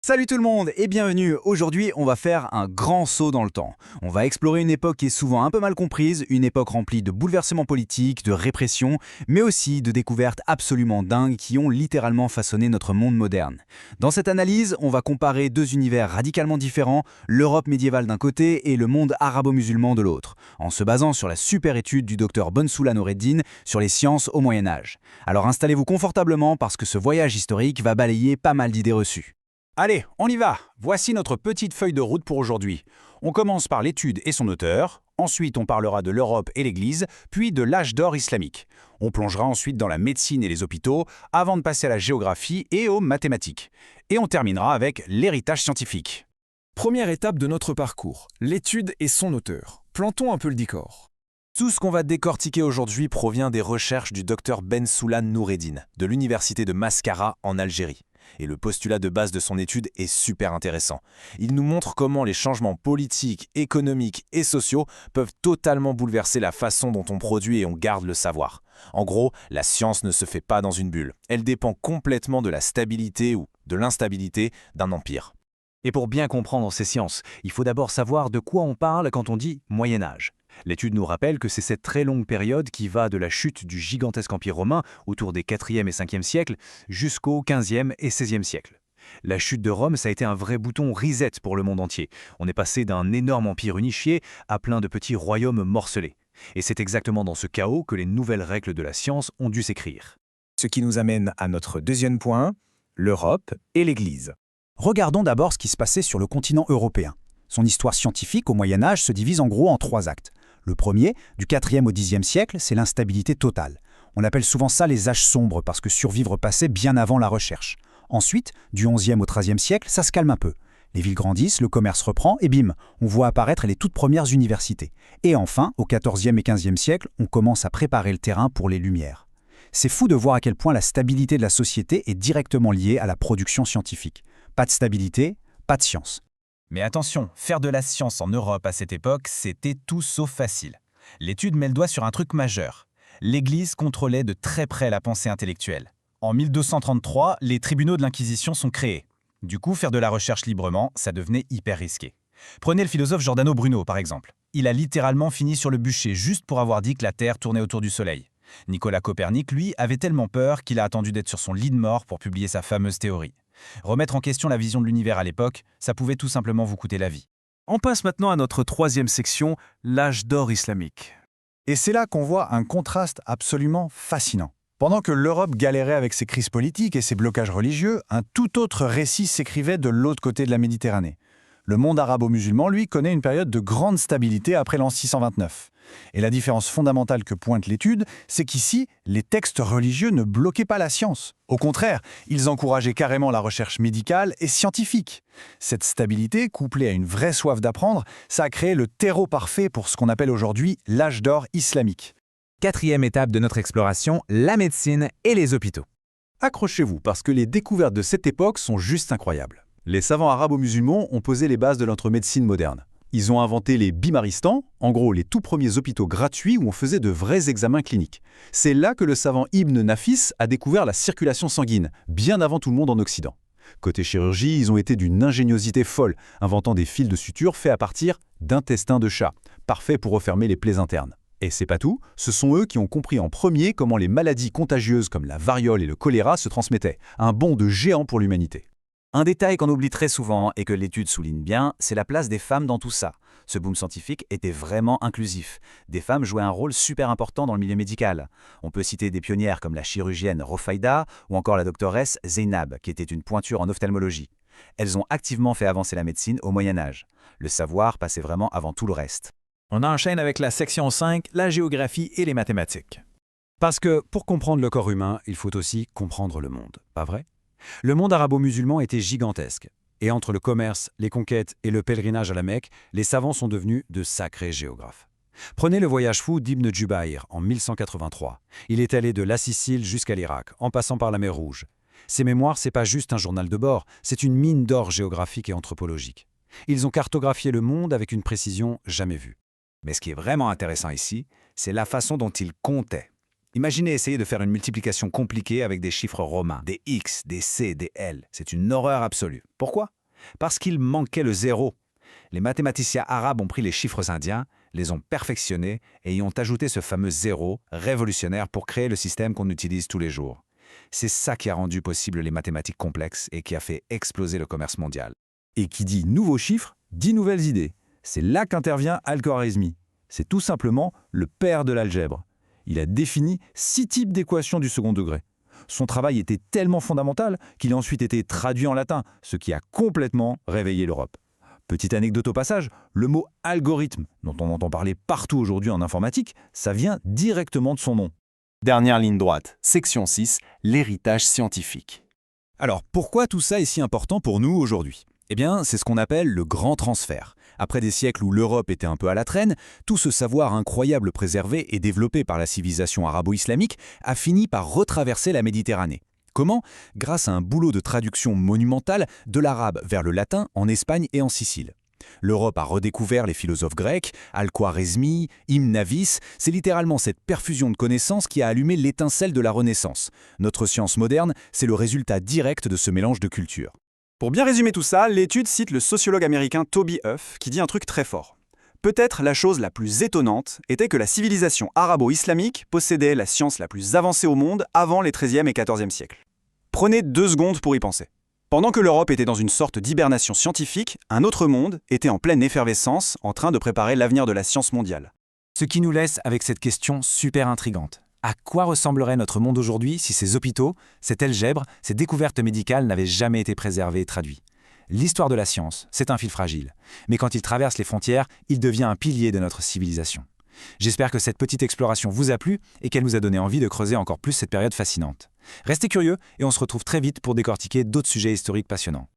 Salut tout le monde et bienvenue. Aujourd'hui, on va faire un grand saut dans le temps. On va explorer une époque qui est souvent un peu mal comprise, une époque remplie de bouleversements politiques, de répression, mais aussi de découvertes absolument dingues qui ont littéralement façonné notre monde moderne. Dans cette analyse, on va comparer deux univers radicalement différents, l'Europe médiévale d'un côté et le monde arabo-musulman de l'autre, en se basant sur la super étude du docteur Bonsoula Noureddin sur les sciences au Moyen-Âge. Alors installez-vous confortablement parce que ce voyage historique va balayer pas mal d'idées reçues. Allez, on y va. Voici notre petite feuille de route pour aujourd'hui. On commence par l'étude et son auteur, ensuite on parlera de l'Europe et l'Église, puis de l'âge d'or islamique. On plongera ensuite dans la médecine et les hôpitaux, avant de passer à la géographie et aux mathématiques. Et on terminera avec l'héritage scientifique. Première étape de notre parcours, l'étude et son auteur. Plantons un peu le décor. Tout ce qu'on va décortiquer aujourd'hui provient des recherches du docteur Bensoula Noureddin, de l'université de Mascara en Algérie. Et le postulat de base de son étude est super intéressant. Il nous montre comment les changements politiques, économiques et sociaux peuvent totalement bouleverser la façon dont on produit et on garde le savoir. En gros, la science ne se fait pas dans une bulle. Elle dépend complètement de la stabilité ou de l'instabilité d'un empire. Et pour bien comprendre ces sciences, il faut d'abord savoir de quoi on parle quand on dit Moyen-Âge. L'étude nous rappelle que c'est cette très longue période qui va de la chute du gigantesque empire romain autour des 4e et 5e siècles jusqu'au 15e et 16e siècle. La chute de Rome, ça a été un vrai bouton reset pour le monde entier. On est passé d'un énorme empire unifié à plein de petits royaumes morcelés. Et c'est exactement dans ce chaos que les nouvelles règles de la science ont dû s'écrire. Ce qui nous amène à notre deuxième point, l'Europe et l'Église. Regardons d'abord ce qui se passait sur le continent européen. Son histoire scientifique au Moyen-Âge se divise en gros en trois actes. Le premier, du 4e au 10e siècle, c'est l'instabilité totale. On appelle souvent ça les âges sombres parce que survivre passait bien avant la recherche. Ensuite, du 11e au 13e siècle, ça se calme un peu. Les villes grandissent, le commerce reprend et bim, on voit apparaître les toutes premières universités. Et enfin, au 14e et 15e siècle, on commence à préparer le terrain pour les Lumières. C'est fou de voir à quel point la stabilité de la société est directement liée à la production scientifique. Pas de stabilité, pas de science. Mais attention, faire de la science en Europe à cette époque, c'était tout sauf facile. L'étude met le doigt sur un truc majeur. L'Église contrôlait de très près la pensée intellectuelle. En 1233, les tribunaux de l'Inquisition sont créés. Du coup, faire de la recherche librement, ça devenait hyper risqué. Prenez le philosophe Giordano Bruno, par exemple. Il a littéralement fini sur le bûcher juste pour avoir dit que la Terre tournait autour du Soleil. Nicolas Copernic, lui, avait tellement peur qu'il a attendu d'être sur son lit de mort pour publier sa fameuse théorie. Remettre en question la vision de l'univers à l'époque, ça pouvait tout simplement vous coûter la vie. On passe maintenant à notre troisième section, l'âge d'or islamique. Et c'est là qu'on voit un contraste absolument fascinant. Pendant que l'Europe galérait avec ses crises politiques et ses blocages religieux, un tout autre récit s'écrivait de l'autre côté de la Méditerranée. Le monde arabo-musulman, lui, connaît une période de grande stabilité après l'an 629. Et la différence fondamentale que pointe l'étude, c'est qu'ici, les textes religieux ne bloquaient pas la science. Au contraire, ils encourageaient carrément la recherche médicale et scientifique. Cette stabilité, couplée à une vraie soif d'apprendre, ça a créé le terreau parfait pour ce qu'on appelle aujourd'hui l'âge d'or islamique. Quatrième étape de notre exploration, la médecine et les hôpitaux. Accrochez-vous parce que les découvertes de cette époque sont juste incroyables. Les savants arabo-musulmans ont posé les bases de notre médecine moderne. Ils ont inventé les bimaristans, en gros les tout premiers hôpitaux gratuits où on faisait de vrais examens cliniques. C'est là que le savant Ibn Nafis a découvert la circulation sanguine, bien avant tout le monde en Occident. Côté chirurgie, ils ont été d'une ingéniosité folle, inventant des fils de suture faits à partir d'intestins de chat, parfaits pour refermer les plaies internes. Et c'est pas tout, ce sont eux qui ont compris en premier comment les maladies contagieuses comme la variole et le choléra se transmettaient. Un bond de géant pour l'humanité. Un détail qu'on oublie très souvent et que l'étude souligne bien, c'est la place des femmes dans tout ça. Ce boom scientifique était vraiment inclusif. Des femmes jouaient un rôle super important dans le milieu médical. On peut citer des pionnières comme la chirurgienne Rofaïda ou encore la doctoresse Zeynab, qui était une pointure en ophtalmologie. Elles ont activement fait avancer la médecine au Moyen-Âge. Le savoir passait vraiment avant tout le reste. On enchaîne avec la section 5, la géographie et les mathématiques. Parce que pour comprendre le corps humain, il faut aussi comprendre le monde, pas vrai ? Le monde arabo-musulman était gigantesque. Et entre le commerce, les conquêtes et le pèlerinage à la Mecque, les savants sont devenus de sacrés géographes. Prenez le voyage fou d'Ibn Jubayr en 1183. Il est allé de la Sicile jusqu'à l'Irak, en passant par la mer Rouge. Ses mémoires, c'est pas juste un journal de bord, c'est une mine d'or géographique et anthropologique. Ils ont cartographié le monde avec une précision jamais vue. Mais ce qui est vraiment intéressant ici, c'est la façon dont ils comptaient. Imaginez essayer de faire une multiplication compliquée avec des chiffres romains, des X, des C, des L. C'est une horreur absolue. Pourquoi? Parce qu'il manquait le zéro. Les mathématiciens arabes ont pris les chiffres indiens, les ont perfectionnés et y ont ajouté ce fameux zéro révolutionnaire pour créer le système qu'on utilise tous les jours. C'est ça qui a rendu possible les mathématiques complexes et qui a fait exploser le commerce mondial. Et qui dit nouveaux chiffres, dit nouvelles idées. C'est là qu'intervient Al-Khwarizmi. C'est tout simplement le père de l'algèbre. Il a défini 6 types d'équations du second degré. Son travail était tellement fondamental qu'il a ensuite été traduit en latin, ce qui a complètement réveillé l'Europe. Petite anecdote au passage, le mot algorithme, dont on entend parler partout aujourd'hui en informatique, ça vient directement de son nom. Dernière ligne droite, section 6, l'héritage scientifique. Alors pourquoi tout ça est si important pour nous aujourd'hui? Eh bien, c'est ce qu'on appelle le grand transfert. Après des siècles où l'Europe était un peu à la traîne, tout ce savoir incroyable préservé et développé par la civilisation arabo-islamique a fini par retraverser la Méditerranée. Comment? Grâce à un boulot de traduction monumental de l'arabe vers le latin en Espagne et en Sicile. L'Europe a redécouvert les philosophes grecs, Al-Khwarizmi, Ibn Navis. C'est littéralement cette perfusion de connaissances qui a allumé l'étincelle de la Renaissance. Notre science moderne, c'est le résultat direct de ce mélange de cultures. Pour bien résumer tout ça, l'étude cite le sociologue américain Toby Huff qui dit un truc très fort. Peut-être la chose la plus étonnante était que la civilisation arabo-islamique possédait la science la plus avancée au monde avant les XIIIe et XIVe siècles. Prenez 2 secondes pour y penser. Pendant que l'Europe était dans une sorte d'hibernation scientifique, un autre monde était en pleine effervescence, en train de préparer l'avenir de la science mondiale. Ce qui nous laisse avec cette question super intrigante. À quoi ressemblerait notre monde aujourd'hui si ces hôpitaux, cette algèbre, ces découvertes médicales n'avaient jamais été préservées et traduites? L'histoire de la science, c'est un fil fragile. Mais quand il traverse les frontières, il devient un pilier de notre civilisation. J'espère que cette petite exploration vous a plu et qu'elle nous a donné envie de creuser encore plus cette période fascinante. Restez curieux et on se retrouve très vite pour décortiquer d'autres sujets historiques passionnants.